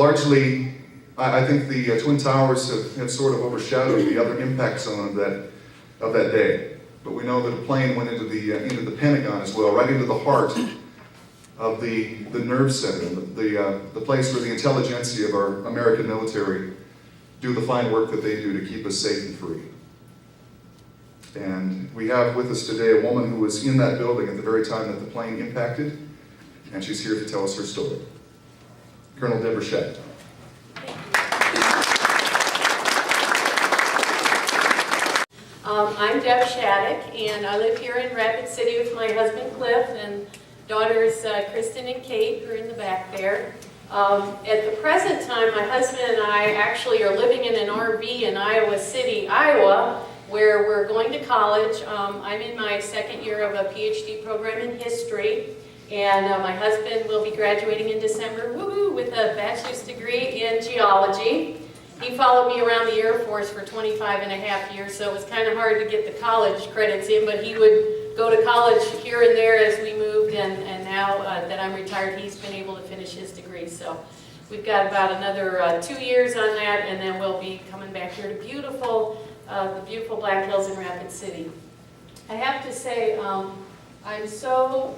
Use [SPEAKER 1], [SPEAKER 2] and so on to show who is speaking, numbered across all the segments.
[SPEAKER 1] largely, I think the Twin Towers have sort of overshadowed the other impact zone of that day. But we know that a plane went into the Pentagon as well, right into the heart of the nerve center, the place where the intelligentsia of our American military do the fine work that they do to keep us safe and free. And we have with us today a woman who was in that building at the very time that the plane impacted, and she's here to tell us her story. Colonel Debra Shattuck.
[SPEAKER 2] I'm Deb Shattuck, and I live here in Rapid City with my husband Cliff and daughters Kristen and Kate, who are in the back there. At the present time, my husband and I actually are living in an RV in Iowa City, Iowa, where we're going to college. I'm in my second year of a PhD program in history, and my husband will be graduating in December, woohoo, with a bachelor's degree in geology. He followed me around the Air Force for 25 and a half years, so it was kind of hard to get the college credits in, but he would go to college here and there as we moved, and now that I'm retired, he's been able to finish his degree. So we've got about another 2 years on that, and then we'll be coming back here to the beautiful Black Hills in Rapid City. I have to say, I'm so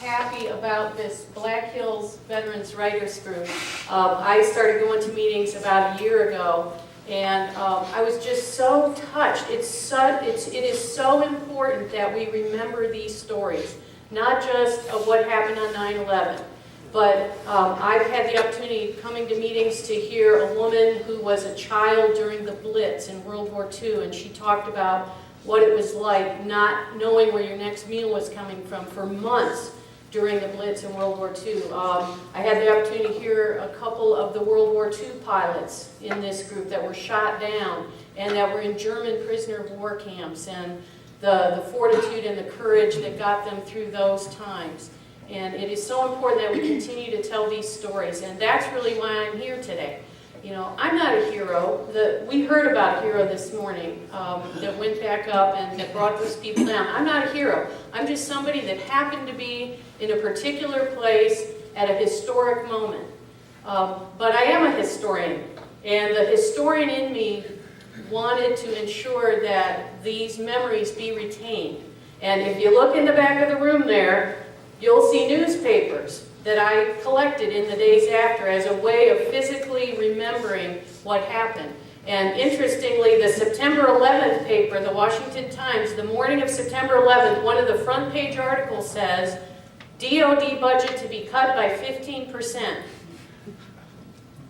[SPEAKER 2] happy about this Black Hills Veterans Writers Group. I started going to meetings about a year ago, and I was just so touched. It is so important that we remember these stories, not just of what happened on 9/11, but I've had the opportunity coming to meetings to hear a woman who was a child during the Blitz in World War II, and she talked about what it was like not knowing where your next meal was coming from for months during the Blitz in World War II. I had the opportunity to hear a couple of the World War II pilots in this group that were shot down and that were in German prisoner of war camps, and the fortitude and the courage that got them through those times. And it is so important that we continue to tell these stories, and that's really why I'm here today. You know, I'm not a hero. We heard about a hero this morning that went back up and that brought those people down. I'm not a hero. I'm just somebody that happened to be in a particular place at a historic moment. But I am a historian, and the historian in me wanted to ensure that these memories be retained. And if you look in the back of the room there, you'll see newspapers that I collected in the days after as a way of physically remembering what happened. And interestingly, the September 11th paper, the Washington Times, the morning of September 11th, one of the front page articles says, DOD budget to be cut by 15%.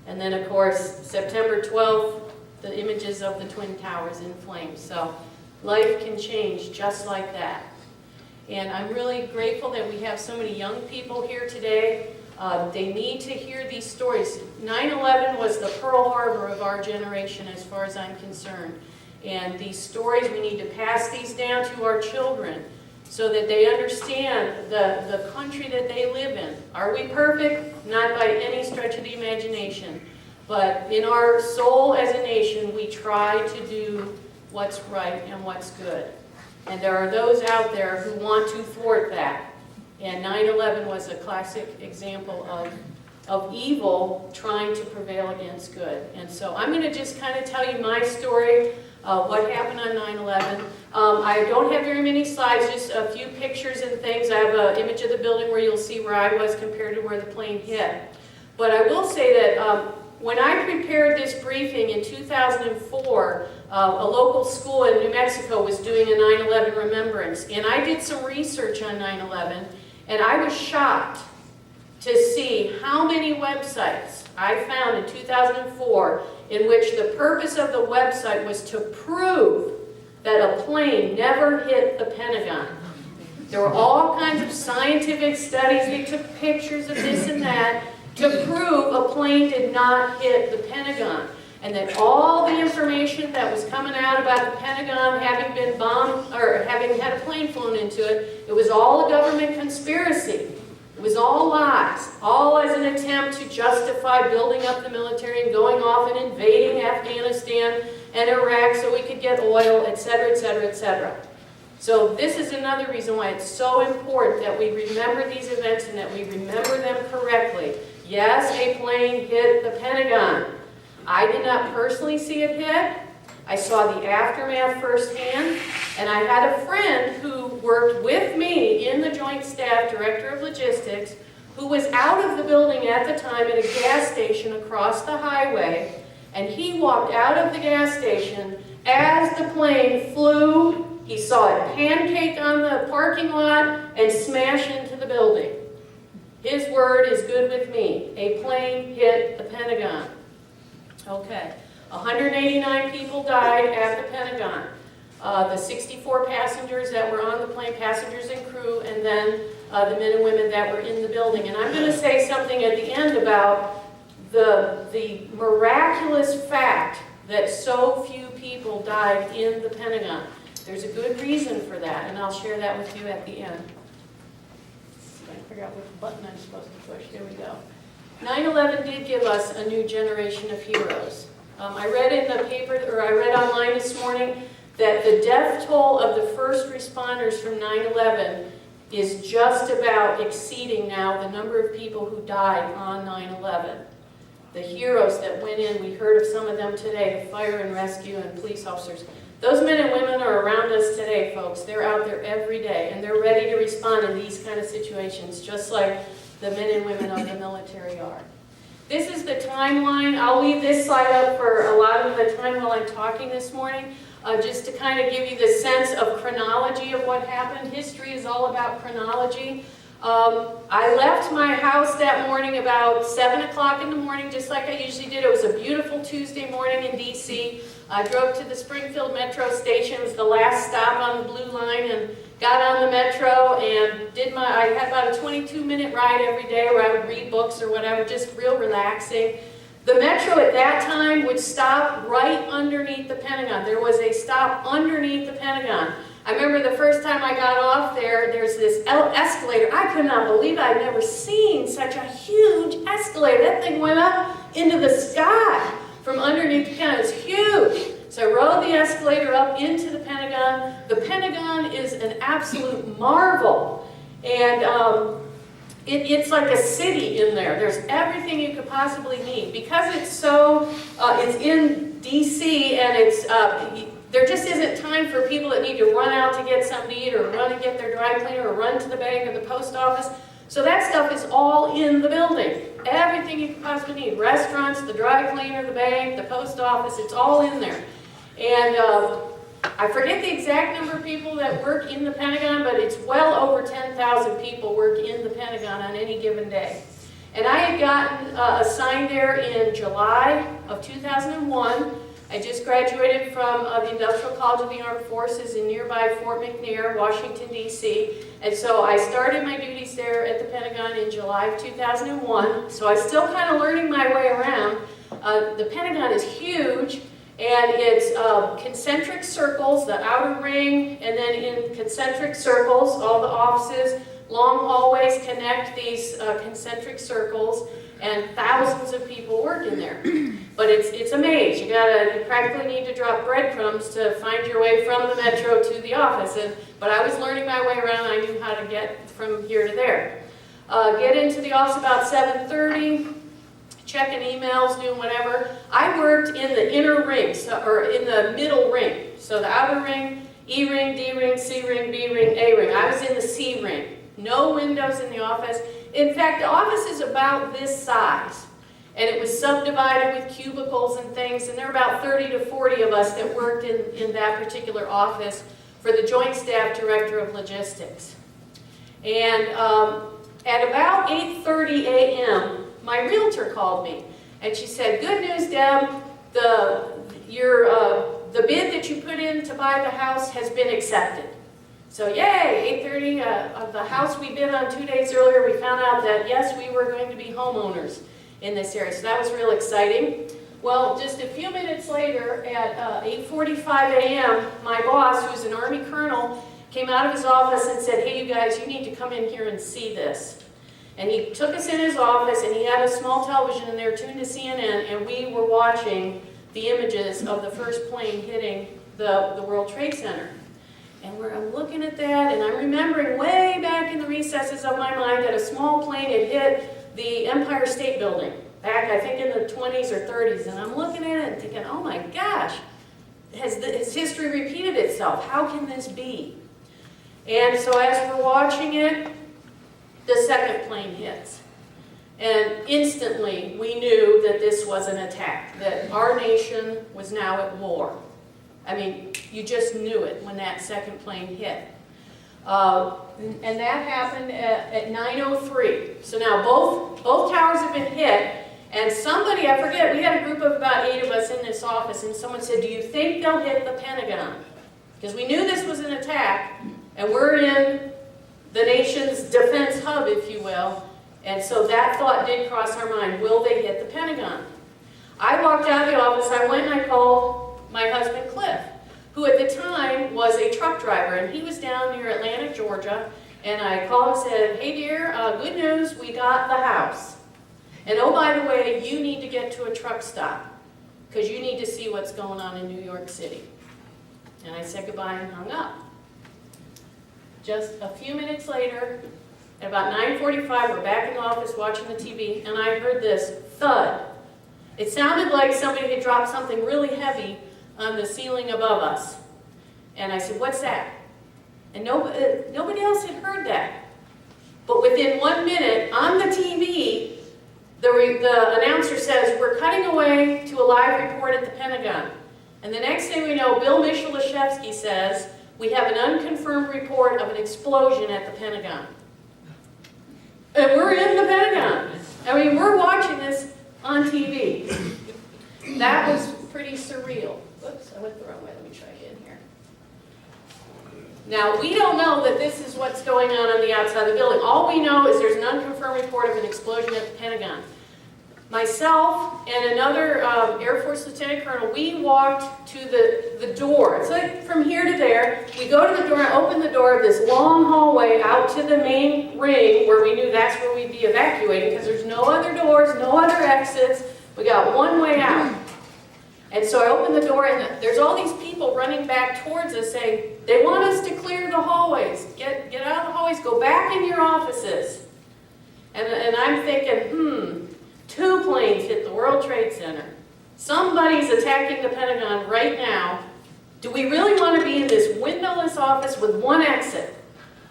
[SPEAKER 2] And then, of course, September 12th, the images of the Twin Towers in flames. So life can change just like that. And I'm really grateful that we have so many young people here today. They need to hear these stories. 9/11 was the Pearl Harbor of our generation as far as I'm concerned. And these stories, we need to pass these down to our children so that they understand the country that they live in. Are we perfect? Not by any stretch of the imagination. But in our soul as a nation, we try to do what's right and what's good. And there are those out there who want to thwart that. And 9/11 was a classic example of evil trying to prevail against good. And so I'm going to just kind of tell you my story, what happened on 9/11. I don't have very many slides, just a few pictures and things. I have an image of the building where you'll see where I was compared to where the plane hit. But I will say that when I prepared this briefing in 2004, a local school in New Mexico was doing a 9/11 remembrance, and I did some research on 9/11, and I was shocked to see how many websites I found in 2004 in which the purpose of the website was to prove that a plane never hit the Pentagon. There were all kinds of scientific studies. They took pictures of this and that to prove a plane did not hit the Pentagon. And that all the information that was coming out about the Pentagon having been bombed or having had a plane flown into it, it was all a government conspiracy. It was all lies, all as an attempt to justify building up the military and going off and invading Afghanistan and Iraq so we could get oil, etc., etc., etc. So this is another reason why it's so important that we remember these events and that we remember them correctly. Yes, a plane hit the Pentagon. I did not personally see it hit. I saw the aftermath firsthand, and I had a friend who worked with me in the Joint Staff Director of Logistics who was out of the building at the time at a gas station across the highway, and he walked out of the gas station as the plane flew. He saw it pancake on the parking lot and smash into the building. His word is good with me. A plane hit the Pentagon. Okay. 189 people died at the Pentagon. The 64 passengers that were on the plane, passengers and crew, and then the men and women that were in the building. And I'm going to say something at the end about the miraculous fact that so few people died in the Pentagon. There's a good reason for that, and I'll share that with you at the end. I figure out which button I'm supposed to push. There we go. 9/11 did give us a new generation of heroes. I read in the paper, or I read online this morning, that the death toll of the first responders from 9/11 is just about exceeding now the number of people who died on 9/11. The heroes that went in, we heard of some of them today, the fire and rescue and police officers. Those men and women are around us today, folks. They're out there every day, and they're ready to respond in these kind of situations, just like the men and women of the military are. This is the timeline. I'll leave this slide up for a lot of the time while I'm talking this morning, just to kind of give you the sense of chronology of what happened. History is all about chronology. I left my house that morning about 7 o'clock in the morning, just like I usually did. It was a beautiful Tuesday morning in D.C. I drove to the Springfield Metro station. It was the last stop on the Blue Line, and got on the Metro and I had about a 22-minute ride every day where I would read books or whatever, just real relaxing. The Metro at that time would stop right underneath the Pentagon. There was a stop underneath the Pentagon. I remember the first time I got off there, there's this escalator. I could not believe I'd never seen such a huge escalator. That thing went up into the sky from underneath the Pentagon. It was huge. So I rode the escalator up into the Pentagon. The Pentagon is an absolute marvel. And it's like a city in there. There's everything you could possibly need. Because it's so, it's in D.C. and it's, there just isn't time for people that need to run out to get something to eat or run and get their dry cleaner or run to the bank or the post office. So that stuff is all in the building. Everything you could possibly need. Restaurants, the dry cleaner, the bank, the post office, it's all in there. And I forget the exact number of people that work in the Pentagon, but it's well over 10,000 people work in the Pentagon on any given day. And I had gotten assigned there in July of 2001. I just graduated from the Industrial College of the Armed Forces in nearby Fort McNair, Washington, D.C. And so I started my duties there at the Pentagon in July of 2001. So I'm still kind of learning my way around. The Pentagon is huge. And it's concentric circles, the outer ring, and then in concentric circles, all the offices, long hallways connect these concentric circles, and thousands of people work in there. But it's a maze. You practically need to drop breadcrumbs to find your way from the Metro to the office. But I was learning my way around. I knew how to get from here to there. Get into the office about 7:30. Checking emails, doing whatever. I worked in the inner ring, or in the middle ring. So the outer ring, E ring, D ring, C ring, B ring, A ring. I was in the C ring. No windows in the office. In fact, the office is about this size. And it was subdivided with cubicles and things. And there were about 30 to 40 of us that worked in that particular office for the Joint Staff Director of Logistics. And at about 8:30 a.m., my realtor called me, and she said, "Good news, Deb, the bid that you put in to buy the house has been accepted." So yay, 8:30, of the house we bid on 2 days earlier, we found out that yes, we were going to be homeowners in this area. So that was real exciting. Well, just a few minutes later, at 8:45 a.m., my boss, who's an Army colonel, came out of his office and said, "Hey, you guys, you need to come in here and see this." And he took us in his office, and he had a small television in there tuned to CNN, and we were watching the images of the first plane hitting the World Trade Center. And I'm looking at that, and I'm remembering way back in the recesses of my mind that a small plane had hit the Empire State Building, back I think in the 20s or 30s, and I'm looking at it and thinking, oh my gosh, has history repeated itself? How can this be? And so as we're watching it, the second plane hits. And instantly we knew that this was an attack, that our nation was now at war. I mean, you just knew it when that second plane hit. And that happened at 9:03. So now both towers have been hit, and somebody, I forget, we had a group of about 8 of us in this office, and someone said, do you think they'll hit the Pentagon? Because we knew this was an attack, and we're in the nation's defense hub, if you will, and so that thought did cross our mind, will they hit the Pentagon? I walked out of the office, I went and I called my husband Cliff, who at the time was a truck driver, and he was down near Atlanta, Georgia, and I called and said, hey dear, good news, we got the house. And oh, by the way, you need to get to a truck stop, because you need to see what's going on in New York City. And I said goodbye and hung up. Just a few minutes later, at about 9:45, we're back in the office watching the TV, and I heard this thud. It sounded like somebody had dropped something really heavy on the ceiling above us. And I said, what's that? And nobody else had heard that. But within 1 minute, on the TV, the announcer says, we're cutting away to a live report at the Pentagon. And the next thing we know, Bill Michalashevsky says, we have an unconfirmed report of an explosion at the Pentagon. And we're in the Pentagon. I mean, we're watching this on TV. That was pretty surreal. Whoops, I went the wrong way. Let me try again here. Now, we don't know that this is what's going on the outside of the building. All we know is there's an unconfirmed report of an explosion at the Pentagon. Myself and another Air Force Lieutenant Colonel, we walked to the door. It's like from here to there. We go to the door and open the door of this long hallway out to the main ring where we knew that's where we'd be evacuating because there's no other doors, no other exits. We got one way out. And so I opened the door and there's all these people running back towards us saying, they want us to clear the hallways. Get out of the hallways, go back in your offices. And I'm thinking, 2 planes hit the World Trade Center. Somebody's attacking the Pentagon right now. Do we really want to be in this windowless office with one exit?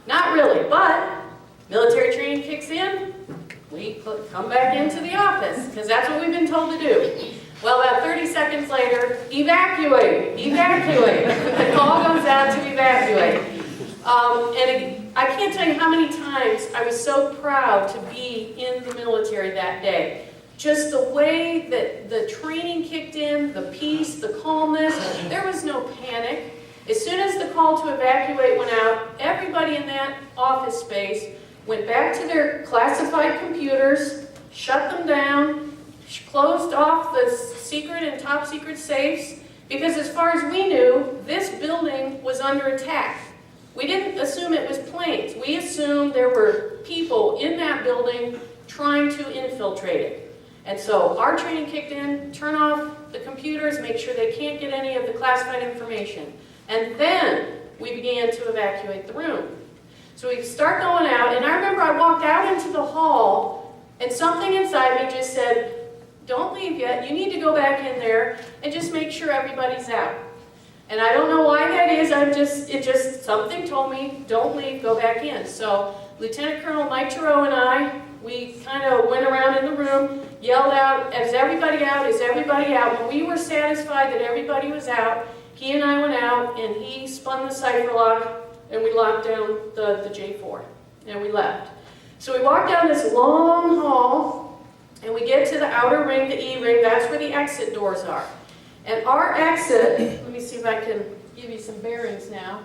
[SPEAKER 2] Not really, but military training kicks in, we come back into the office, because that's what we've been told to do. Well, about 30 seconds later, evacuate, evacuate. The call goes out to evacuate. I can't tell you how many times I was so proud to be in the military that day. Just the way that the training kicked in, the peace, the calmness, there was no panic. As soon as the call to evacuate went out, everybody in that office space went back to their classified computers, shut them down, closed off the secret and top secret safes, because as far as we knew, this building was under attack. We didn't assume it was planes. We assumed there were people in that building trying to infiltrate it. And so our training kicked in, turn off the computers, make sure they can't get any of the classified information. And then we began to evacuate the room. So we start going out, and I remember I walked out into the hall, and something inside me just said, don't leave yet, you need to go back in there and just make sure everybody's out. And I don't know why that is, something told me, don't leave, go back in. So Lieutenant Colonel Mike Giroux and I, we kind of went around in the room, yelled out, is everybody out, is everybody out? When we were satisfied that everybody was out, he and I went out and he spun the cipher lock and we locked down the J4 and we left. So we walked down this long hall and we get to the outer ring, the E ring, that's where the exit doors are. And our exit, let me see if I can give you some bearings now.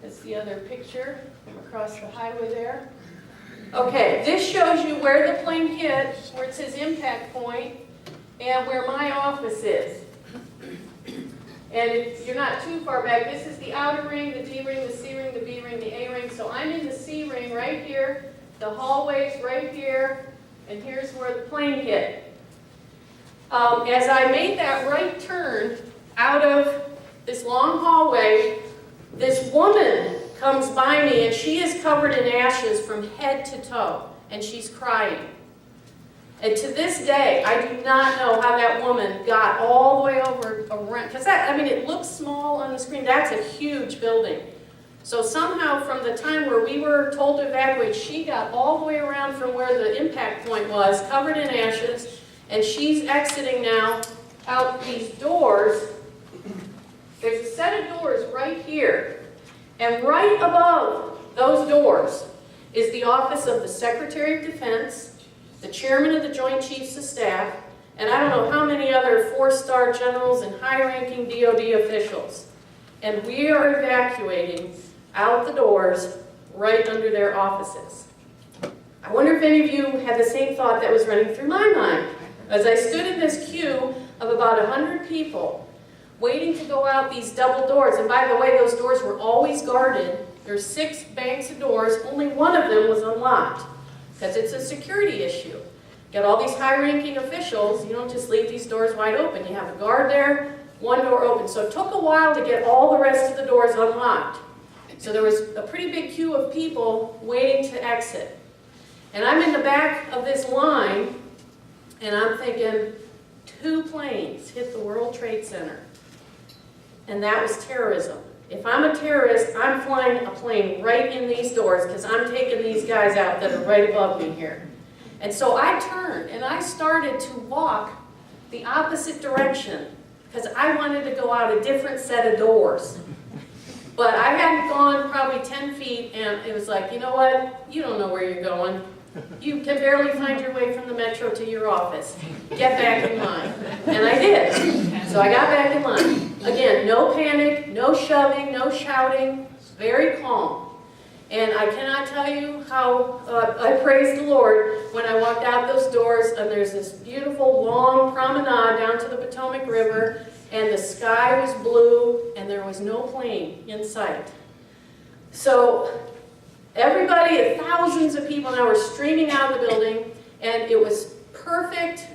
[SPEAKER 2] That's the other picture from across the highway there. Okay, this shows you where the plane hit, where it says impact point, and where my office is. And if you're not too far back, this is the outer ring, the D ring, the C ring, the B ring, the A ring. So I'm in the C ring right here, the hallway's right here, and here's where the plane hit. As I made that right turn out of this long hallway, this woman comes by me and she is covered in ashes from head to toe and she's crying. And to this day, I do not know how that woman got all the way over around, because that, I mean, it looks small on the screen. That's a huge building. So somehow from the time where we were told to evacuate, she got all the way around from where the impact point was, covered in ashes, and she's exiting now out these doors. There's a set of doors right here, and right above those doors is the office of the Secretary of Defense, the Chairman of the Joint Chiefs of Staff, and I don't know how many other 4-star generals and high-ranking DoD officials. And we are evacuating out the doors right under their offices. I wonder if any of you had the same thought that was running through my mind. As I stood in this queue of about 100 people, waiting to go out these double doors, and by the way, those doors were always guarded. There's 6 banks of doors, only one of them was unlocked, because it's a security issue. Got all these high-ranking officials, you don't just leave these doors wide open. You have a guard there, one door open. So it took a while to get all the rest of the doors unlocked. So there was a pretty big queue of people waiting to exit. And I'm in the back of this line, and I'm thinking, 2 planes hit the World Trade Center. And that was terrorism. If I'm a terrorist, I'm flying a plane right in these doors because I'm taking these guys out that are right above me here. And so I turned and I started to walk the opposite direction because I wanted to go out a different set of doors. But I hadn't gone probably 10 feet, and it was like, you know what? You don't know where you're going. You can barely find your way from the metro to your office. Get back in line. And I did. So I got back in line. Again, no panic, no shoving, no shouting, very calm. And I cannot tell you how I praised the Lord when I walked out those doors, and there's this beautiful long promenade down to the Potomac River, and the sky was blue, and there was no plane in sight. So everybody, thousands of people now were streaming out of the building, and it was perfect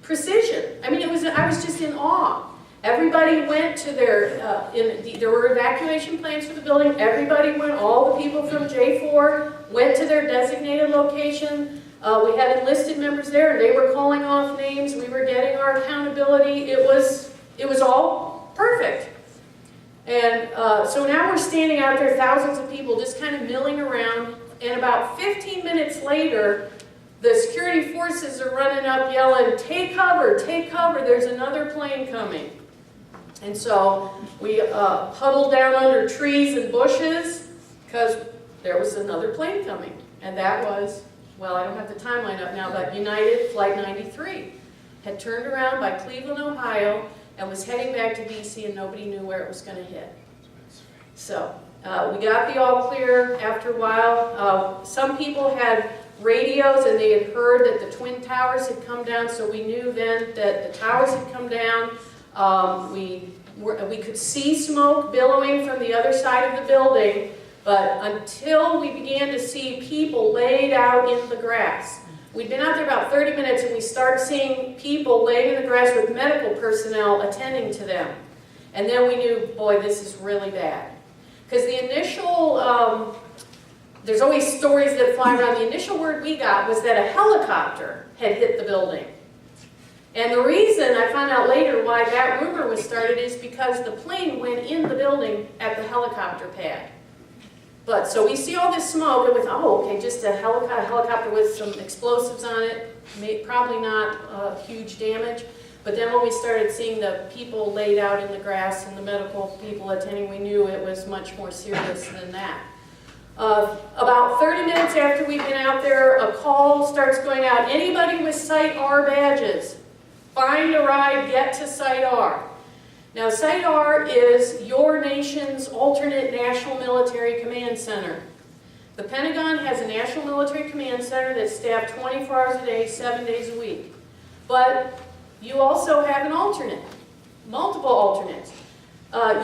[SPEAKER 2] precision. I mean, I was just in awe. Everybody went to their, there were evacuation plans for the building. Everybody went, all the people from J4 went to their designated location. We had enlisted members there, and they were calling off names. We were getting our accountability. It was all perfect. And so now we're standing out there, thousands of people just kind of milling around, and about 15 minutes later, the security forces are running up yelling, take cover, there's another plane coming. And so we huddled down under trees and bushes because there was another plane coming. And that was, well, I don't have the timeline up now, but United Flight 93 had turned around by Cleveland, Ohio, and was heading back to DC, and nobody knew where it was going to hit. So we got the all clear after a while. Some people had radios, and they had heard that the Twin Towers had come down, so we knew then that the towers had come down. We could see smoke billowing from the other side of the building, but until we began to see people laid out in the grass. We'd been out there about 30 minutes, and we start seeing people laying in the grass with medical personnel attending to them. And then we knew, boy, this is really bad. Because the initial, there's always stories that fly around. The initial word we got was that a helicopter had hit the building. And the reason I found out later why that rumor was started is because the plane went in the building at the helicopter pad. But so we see all this smoke, and we thought, oh, okay, just a helicopter with some explosives on it, probably not huge damage. But then when we started seeing the people laid out in the grass and the medical people attending, we knew it was much more serious than that. About 30 minutes after we've been out there, a call starts going out. Anybody with Site R badges, find a ride, get to Site R. Now, Site R is your nation's alternate National Military Command Center. The Pentagon has a National Military Command Center that's staffed 24 hours a day, 7 days a week. But you also have an alternate, multiple alternates.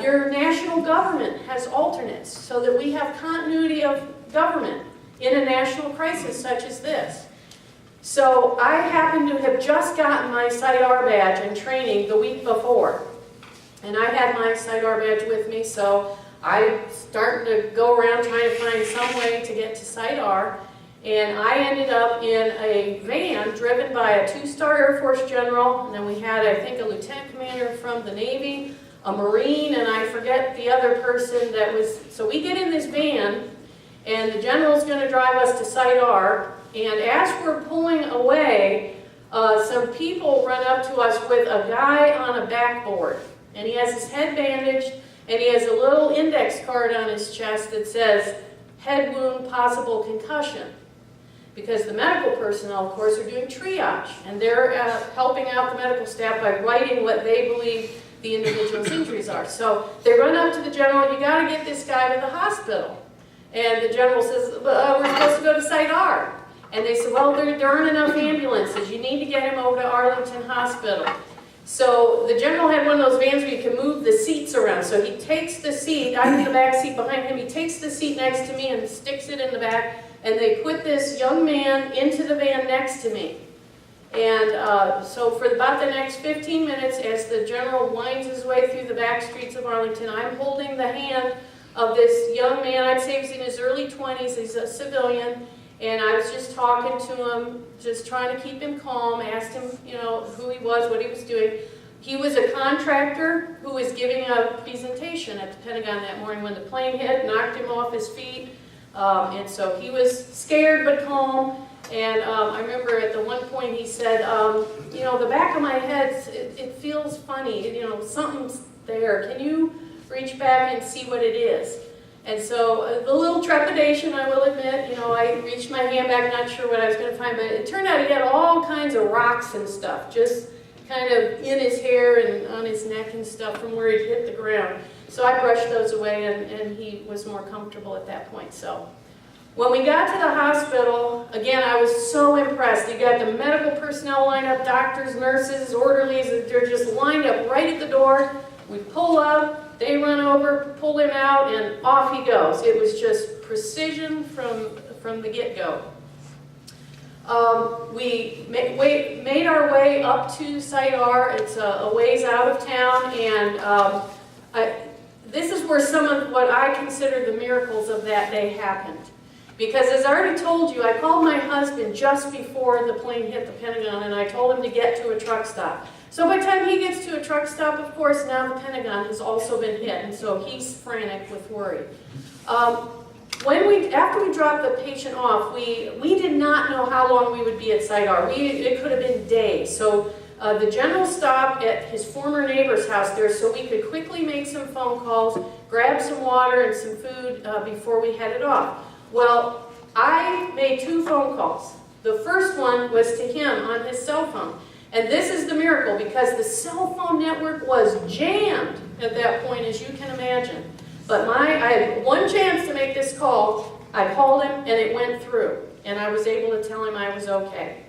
[SPEAKER 2] Your national government has alternates so that we have continuity of government in a national crisis such as this. So I happen to have just gotten my Site R badge and training the week before. And I had my Site R badge with me, so I'm starting to go around trying to find some way to get to Site R. And I ended up in a van driven by a 2-star Air Force general, and then we had, I think, a lieutenant commander from the Navy, a Marine, and I forget the other person that was. So we get in this van, and the general's going to drive us to Site R, and as we're pulling away, some people run up to us with a guy on a backboard, and he has his head bandaged, and he has a little index card on his chest that says, head wound, possible concussion. Because the medical personnel, of course, are doing triage, and they're helping out the medical staff by writing what they believe the individual's injuries are. So they run up to the general, you got to get this guy to the hospital. And the general says, we're supposed to go to Site R. And they said, well, there aren't enough ambulances. You need to get him over to Arlington Hospital. So the general had one of those vans where you can move the seats around. So he takes the seat, I'm in the back seat behind him, he takes the seat next to me and sticks it in the back. And they put this young man into the van next to me. And so for about the next 15 minutes, as the general winds his way through the back streets of Arlington, I'm holding the hand of this young man. I'd say he's in his early 20s, he's a civilian. And I was just talking to him, just trying to keep him calm, asked him, you know, who he was, what he was doing. He was a contractor who was giving a presentation at the Pentagon that morning when the plane hit, knocked him off his feet. And so he was scared but calm. And I remember at the one point he said, you know, the back of my head, it feels funny, you know, something's there. Can you reach back and see what it is? And so the little trepidation, I will admit, you know, I reached my hand back, not sure what I was going to find, but it turned out he had all kinds of rocks and stuff, just kind of in his hair and on his neck and stuff from where he'd hit the ground. So I brushed those away, and he was more comfortable at that point. So when we got to the hospital, again, I was so impressed. You got the medical personnel lined up, doctors, nurses, orderlies, they're just lined up right at the door. We pull up, they run over, pull him out, and off he goes. It was just precision from the get-go. We made our way up to Site R. It's a ways out of town, and this is where some of what I consider the miracles of that day happened. Because as I already told you, I called my husband just before the plane hit the Pentagon, and I told him to get to a truck stop. So by the time he gets to a truck stop, of course, now the Pentagon has also been hit, and so he's frantic with worry. After we dropped the patient off, we did not know how long we would be at Site R. It could have been days. So the general stopped at his former neighbor's house there so we could quickly make some phone calls, grab some water and some food before we headed off. Well, I made 2 phone calls. The first one was to him on his cell phone. And this is the miracle, because the cell phone network was jammed at that point, as you can imagine. But I had one chance to make this call. I called him, and it went through. And I was able to tell him I was okay.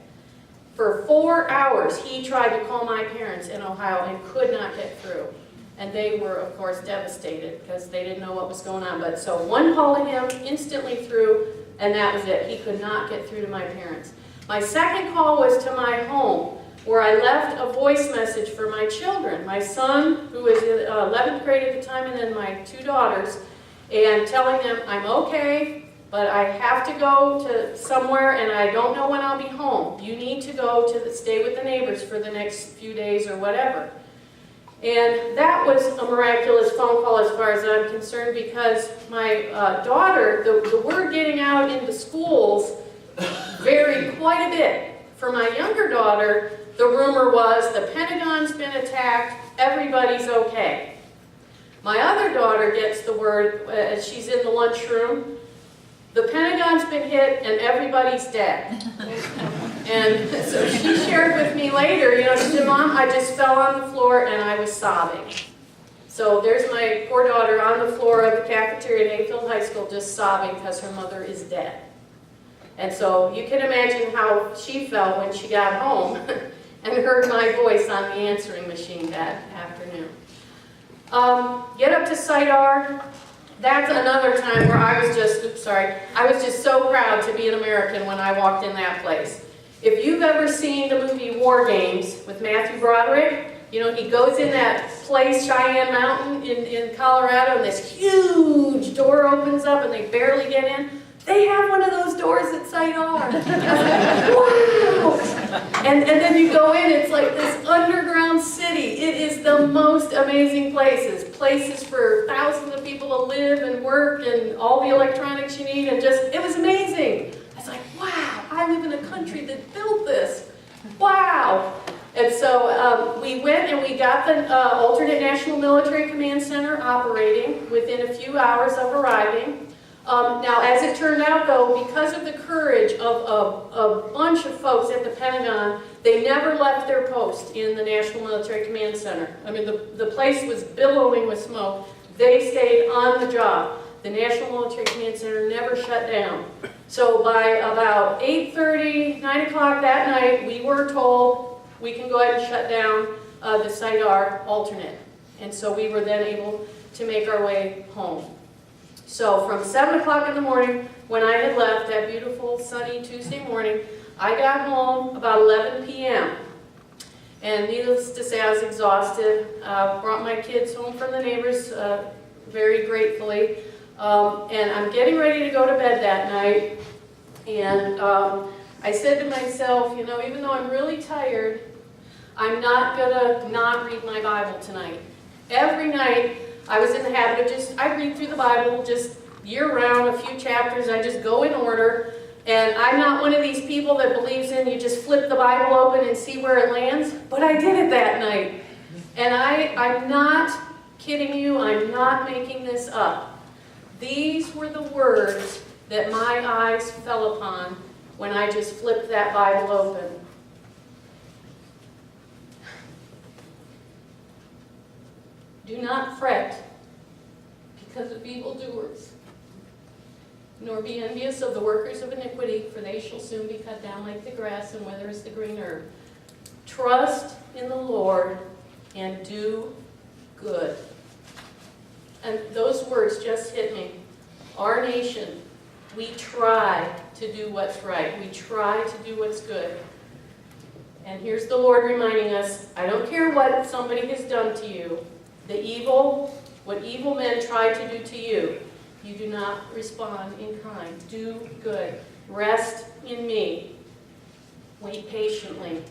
[SPEAKER 2] For 4 hours, he tried to call my parents in Ohio and could not get through. And they were, of course, devastated because they didn't know what was going on. But so one call to him, instantly through, and that was it. He could not get through to my parents. My second call was to my home, where I left a voice message for my children. My son, who was in 11th grade at the time, and then my 2 daughters, and telling them, I'm okay, but I have to go to somewhere, and I don't know when I'll be home. You need to go to stay with the neighbors for the next few days or whatever. And that was a miraculous phone call as far as I'm concerned, because my daughter, the word getting out into schools varied quite a bit. For my younger daughter, the rumor was the Pentagon's been attacked, everybody's okay. My other daughter gets the word, as she's in the lunchroom, the Pentagon's been hit and everybody's dead. And so she shared with me later, you know, she said, Mom, I just fell on the floor and I was sobbing. So there's my poor daughter on the floor of the cafeteria at Hayfield High School just sobbing because her mother is dead. And so you can imagine how she felt when she got home and heard my voice on the answering machine that afternoon. Get up to Site R. That's another time where I was just so proud to be an American when I walked in that place. If you've ever seen the movie War Games with Matthew Broderick, you know, he goes in that place, Cheyenne Mountain in Colorado, and this huge door opens up and they barely get in. they have one of those doors at Site R. I was like, wow! And then you go in, it's like this underground city. It is the most amazing places. Places for thousands of people to live and work and all the electronics you need. And just, it was amazing. I was like, wow, I live in a country that built this. Wow. And so we went and we got the alternate National Military Command Center operating within a few hours of arriving. Now, as it turned out, though, because of the courage of a bunch of folks at the Pentagon, they never left their post in the National Military Command Center. I mean, the place was billowing with smoke. They stayed on the job. The National Military Command Center never shut down. So by about 8:30, 9 o'clock that night, we were told we can go ahead and shut down the Site R alternate. And so we were then able to make our way home. So from 7 o'clock in the morning, when I had left that beautiful sunny Tuesday morning, I got home about 11 p.m. And needless to say, I was exhausted. Brought my kids home from the neighbors very gratefully. And I'm getting ready to go to bed that night. And I said to myself, you know, even though I'm really tired, I'm not going to not read my Bible tonight. Every night, I was in the habit of I read through the Bible just year-round, a few chapters. I just go in order. And I'm not one of these people that believes in you just flip the Bible open and see where it lands. But I did it that night. And I'm not kidding you. I'm not making this up. These were the words that my eyes fell upon when I just flipped that Bible open. Do not fret because of evildoers, nor be envious of the workers of iniquity, for they shall soon be cut down like the grass and wither as the green herb. Trust in the Lord and do good. And those words just hit me. Our nation, we try to do what's right. We try to do what's good. And here's the Lord reminding us, I don't care what somebody has done to you. What evil men try to do to you, you do not respond in kind. Do good. Rest in me. Wait patiently.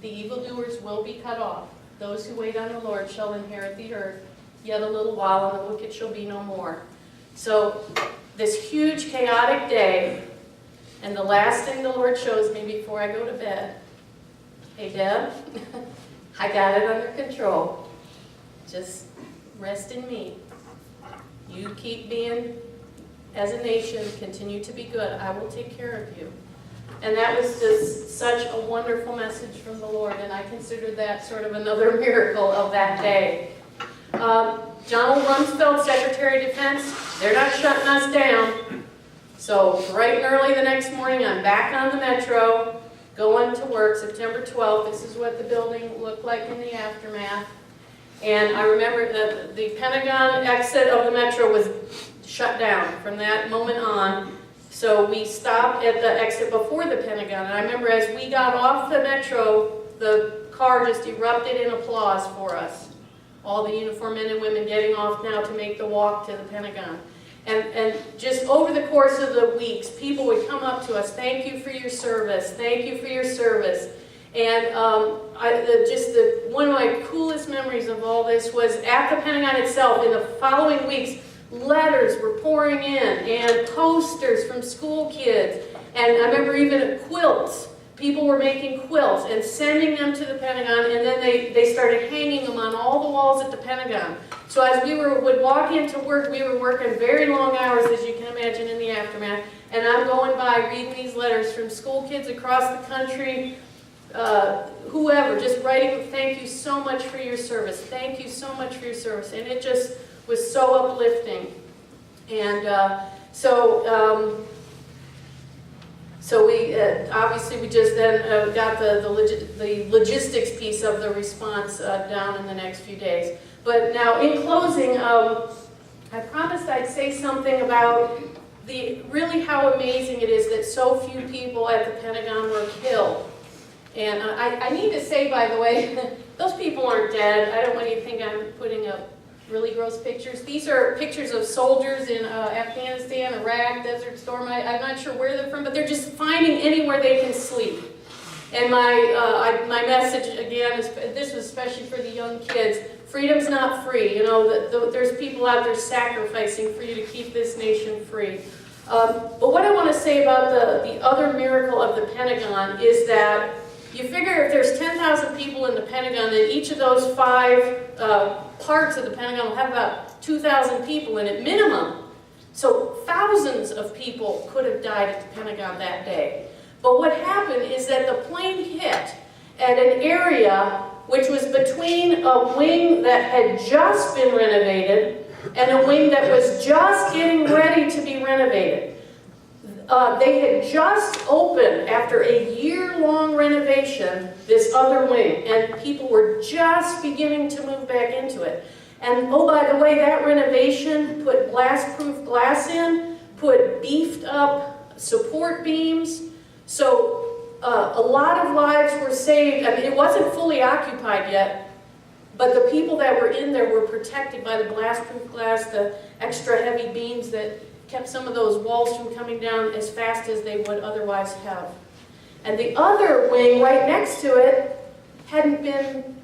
[SPEAKER 2] The evildoers will be cut off. Those who wait on the Lord shall inherit the earth. Yet a little while, and the wicked shall be no more. So, this huge chaotic day, and the last thing the Lord shows me before I go to bed, hey Deb, I got it under control. Just rest in me. You keep being, as a nation, continue to be good. I will take care of you. And that was just such a wonderful message from the Lord, and I consider that sort of another miracle of that day. Donald Rumsfeld, Secretary of Defense, they're not shutting us down. So bright and early the next morning, I'm back on the Metro, going to work, September 12th. This is what the building looked like in the aftermath. And I remember the Pentagon exit of the Metro was shut down from that moment on. So we stopped at the exit before the Pentagon. And I remember as we got off the Metro, the car just erupted in applause for us. All the uniformed men and women getting off now to make the walk to the Pentagon. And just over the course of the weeks, people would come up to us, thank you for your service, thank you for your service. And one of my coolest memories of all this was at the Pentagon itself. In the following weeks, letters were pouring in and posters from school kids. And I remember even quilts. People were making quilts and sending them to the Pentagon, and then they started hanging them on all the walls at the Pentagon. So as we would walk into work, we were working very long hours, as you can imagine, in the aftermath. And I'm going by reading these letters from school kids across the country, whoever, just writing, thank you so much for your service, thank you so much for your service. And it just was so uplifting. And so we obviously we just then got the logistics piece of the response down in the next few days. But now in closing, I promised I'd say something about really how amazing it is that so few people at the Pentagon were killed. And I need to say, by the way, those people aren't dead. I don't want you to think I'm putting a really gross pictures. These are pictures of soldiers in Afghanistan, Iraq, Desert Storm. I'm not sure where they're from, but they're just finding anywhere they can sleep. And my message, again, is this was especially for the young kids. Freedom's not free. You know, there's people out there sacrificing for you to keep this nation free. But what I want to say about the other miracle of the Pentagon is that you figure if there's 10,000 people in the Pentagon, then each of those 5 parts of the Pentagon will have about 2,000 people in it minimum. So thousands of people could have died at the Pentagon that day. But what happened is that the plane hit at an area which was between a wing that had just been renovated and a wing that was just getting ready to be renovated. They had just opened, after a year-long renovation, this other wing, and people were just beginning to move back into it. And oh, by the way, that renovation put blast-proof glass in, put beefed-up support beams. So a lot of lives were saved. I mean, it wasn't fully occupied yet, but the people that were in there were protected by the blast-proof glass, the extra heavy beams that kept some of those walls from coming down as fast as they would otherwise have. And the other wing right next to it hadn't been,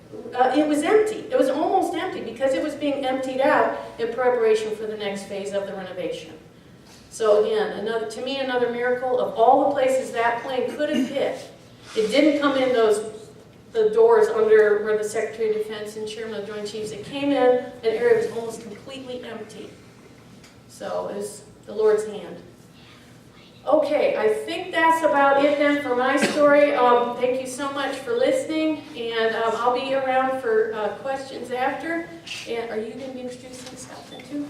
[SPEAKER 2] it was empty. It was almost empty because it was being emptied out in preparation for the next phase of the renovation. So again, to me, another miracle of all the places that plane could have hit. It didn't come in the doors under where the Secretary of Defense and Chairman of the Joint Chiefs. It came in an area that was almost completely empty. So it was the Lord's hand. Okay, I think that's about it then for my story. Thank you so much for listening, and I'll be around for questions after. And are you going to be introducing stuff then too?